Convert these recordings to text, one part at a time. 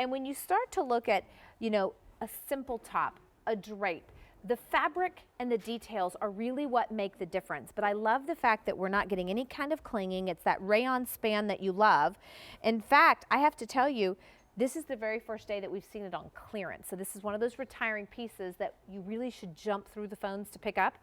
And when you start to look at, a simple top, a drape, the fabric and the details are really what make the difference. But I love the fact that we're not getting any kind of clinging. It's that rayon span that you love. In fact, I have to tell you, this is the very first day that we've seen it on clearance. So this is one of those retiring pieces that you really should jump through the phones to pick up,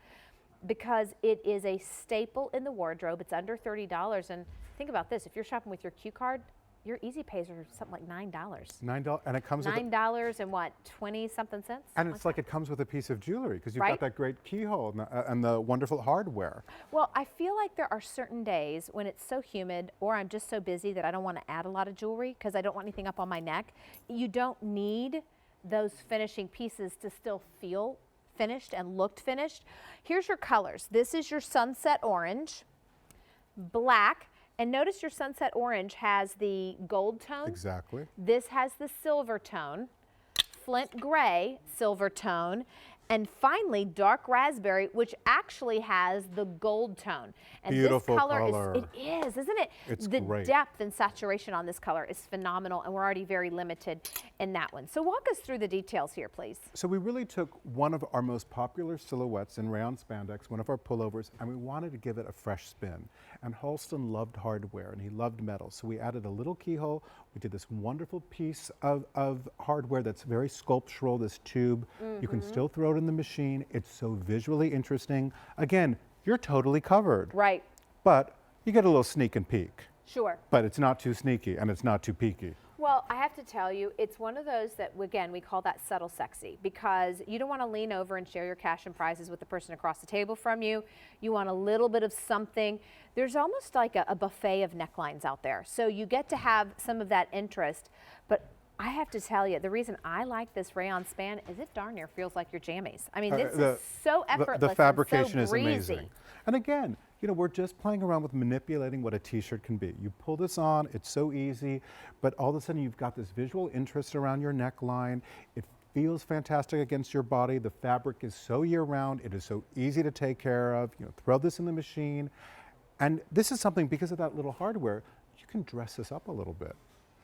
because it is a staple in the wardrobe. It's under $30. And think about this, if you're shopping with your Q card, your easy pays are something like $9. $9, and it comes with $9 and what, 20-something cents? And it's like it comes with a piece of jewelry, because you've Right? got that great keyhole and the wonderful hardware. Well, I feel like there are certain days when it's so humid or I'm just so busy that I don't want to add a lot of jewelry because I don't want anything up on my neck. You don't need those finishing pieces to still feel finished and looked finished. Here's your colors. This is your sunset orange, black, and notice your sunset orange has the gold tone. Exactly. This has the silver tone, flint gray, silver tone, and finally dark raspberry, which actually has the gold tone. And Beautiful this color. color. Isn't it? It's the great. depth and saturation on this color is phenomenal, and we're already very limited in that one. So walk us through the details here, please. So we really took one of our most popular silhouettes in rayon spandex, one of our pullovers, and we wanted to give it a fresh spin. And Halston loved hardware and he loved metal. So we added a little keyhole. We did this wonderful piece of hardware that's very sculptural, this tube. You can still throw it in the machine. It's so visually interesting. Again, you're totally covered. Right. But you get a little sneak and peek. Sure. But it's not too sneaky and it's not too peeky. Well, I have to tell you, it's one of those that, again, we call that subtle sexy, because you don't want to lean over and share your cash and prizes with the person across the table from you. You want a little bit of something. There's almost like a buffet of necklines out there. So you get to have some of that interest. But I have to tell you, the reason I like this rayon span is it darn near feels like your jammies. I mean, this is so effortless. The fabrication and so is breezy. amazing. And again, we're just playing around with manipulating what a t-shirt can be. You pull this on, it's so easy, but all of a sudden you've got this visual interest around your neckline. It feels fantastic against your body. The fabric is so year-round. It is so easy to take care of. Throw this in the machine. And this is something, because of that little hardware, you can dress this up a little bit.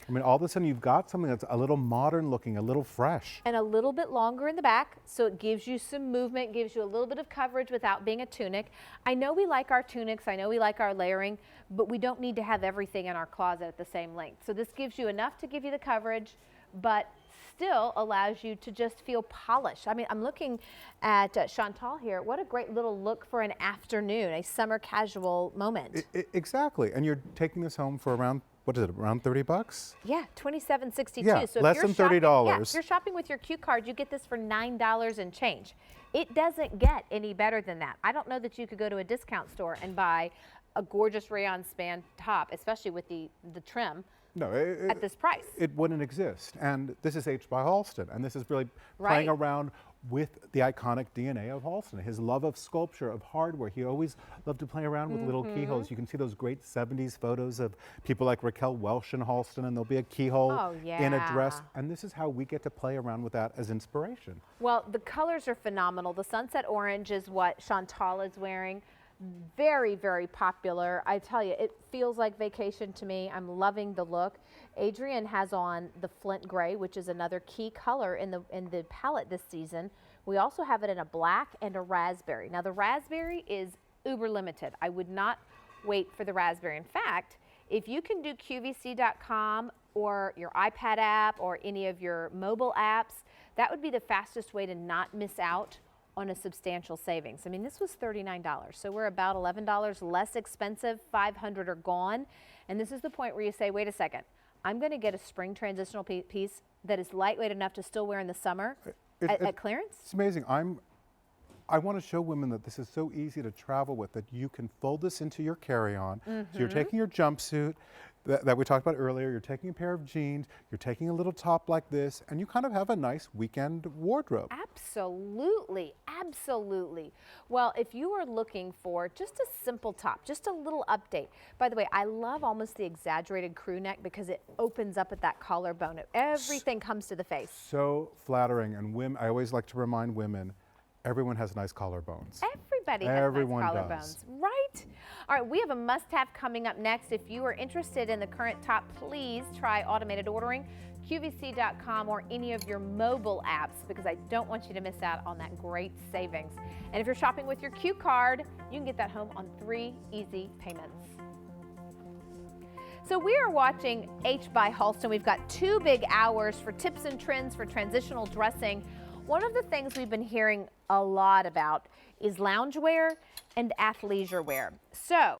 I mean, all of a sudden you've got something that's a little modern looking, a little fresh. And a little bit longer in the back, so it gives you some movement, gives you a little bit of coverage without being a tunic. I know we like our tunics, I know we like our layering, but we don't need to have everything in our closet at the same length. So this gives you enough to give you the coverage, but still allows you to just feel polished. I mean, I'm looking at Chantal here. What a great little look for an afternoon, a summer casual moment. Exactly, and you're taking this home for around, what is it, around $30? Yeah, $27.62. Yeah, so less if you're than $30. Shopping, yeah, if you're shopping with your Q card, you get this for $9 and change. It doesn't get any better than that. I don't know that you could go to a discount store and buy a gorgeous rayon span top, especially with the trim. No, at this price. It wouldn't exist. And this is H by Halston, and this is really playing around with the iconic DNA of Halston, his love of sculpture, of hardware. He always loved to play around with little keyholes. You can see those great 70s photos of people like Raquel Welch in Halston, and there'll be a keyhole in a dress. And this is how we get to play around with that as inspiration. Well, the colors are phenomenal. The sunset orange is what Chantal is wearing. Very, very popular. I tell you, it feels like vacation to me. I'm loving the look. Adrienne has on the flint gray, which is another key color in the palette this season. We also have it in a black and a raspberry. Now the raspberry is uber limited. I would not wait for the raspberry. In fact, if you can do QVC.com or your iPad app or any of your mobile apps, that would be the fastest way to not miss out on a substantial savings. I mean, this was $39, so we're about $11 less expensive. 500 are gone. And this is the point where you say, wait a second, I'm gonna get a spring transitional piece that is lightweight enough to still wear in the summer at clearance? It's amazing. I want to show women that this is so easy to travel with, that you can fold this into your carry-on. So you're taking your jumpsuit that we talked about earlier, you're taking a pair of jeans, you're taking a little top like this, and you kind of have a nice weekend wardrobe. Absolutely, absolutely. Well, if you are looking for just a simple top, just a little update. By the way, I love almost the exaggerated crew neck because it opens up at that collarbone. Everything comes to the face. So flattering, and women, I always like to remind women, everyone has nice collarbones. Everybody has Everyone nice collarbones, right? All right, we have a must-have coming up next. If you are interested in the current top, please try automated ordering. QVC.com, or any of your mobile apps, because I don't want you to miss out on that great savings. And if you're shopping with your Q card, you can get that home on 3 easy payments. So we are watching H by Halston. We've got 2 big hours for tips and trends for transitional dressing. One of the things we've been hearing a lot about is loungewear and athleisure wear. So